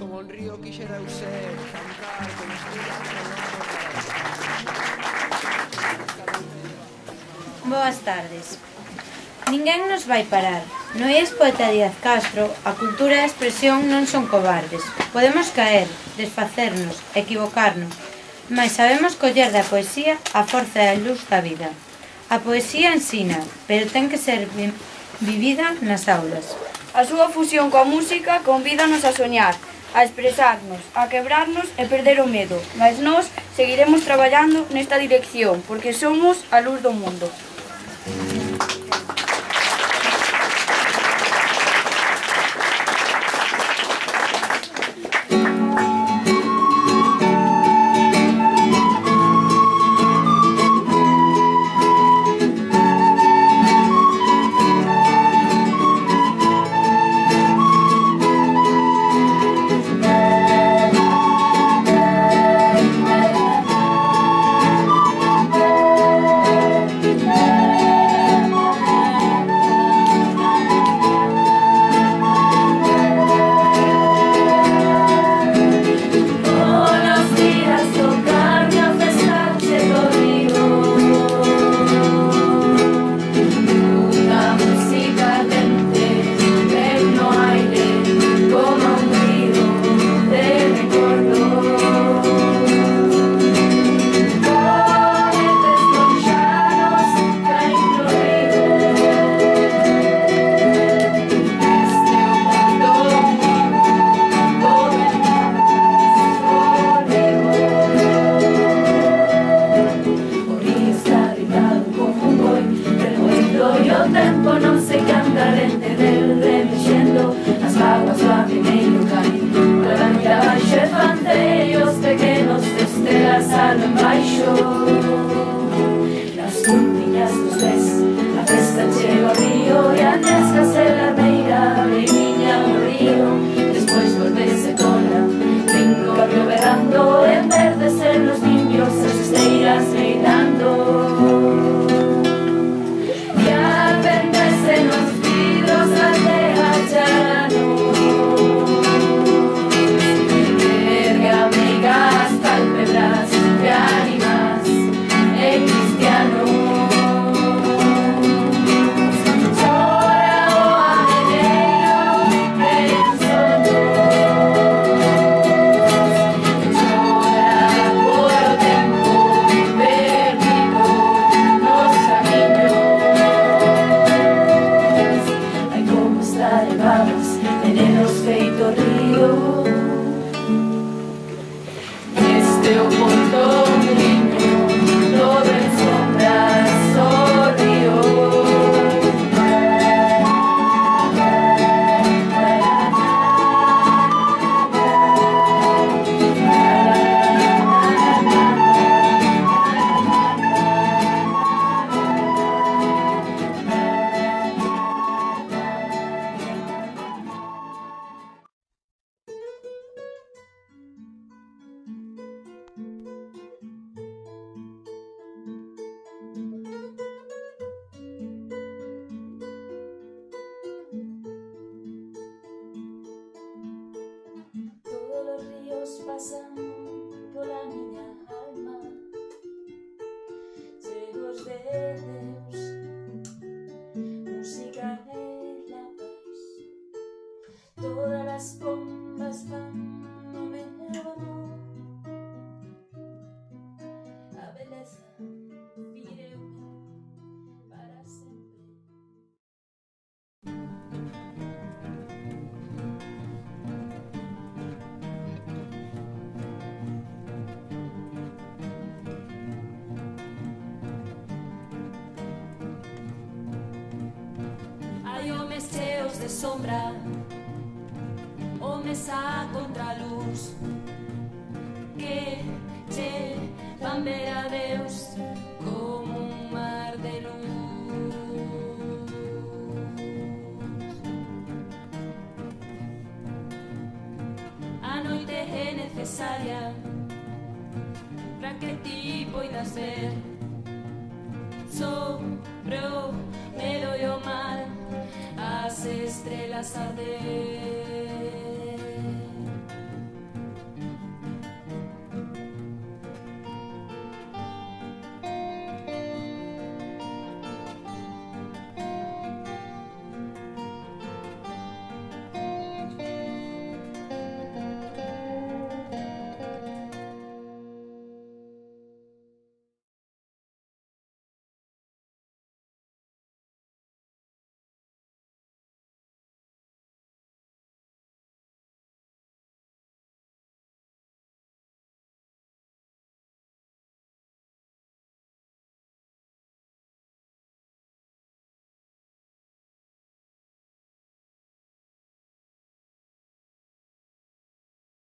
como un río quixera eu ser, cantar, como estrela, Boas tardes. Ninguén nos vai parar. No é poeta Díaz Castro, a cultura e a expresión non son cobardes. Podemos caer, desfacernos, equivocarnos, mas sabemos coller da poesía a forza e a luz da vida. A poesía ensina, pero ten que ser vivida nas aulas. A súa fusión coa música convídanos a soñar, a expresarnos, a quebrarnos e perder o medo. Mas nós seguiremos traballando nesta dirección, porque somos a luz do mundo. Pasan pola miña alma, chegos de Deus, música e la paz. Todas as bombas van no meu amor, a beleza vireume para sempre. Homes cheos de sombra, homes a contraluz, que che van ver a Deus como un mar de luz. A noite é necesaria para que ti poidas ver sobre o medo e o mal as estrelas arder.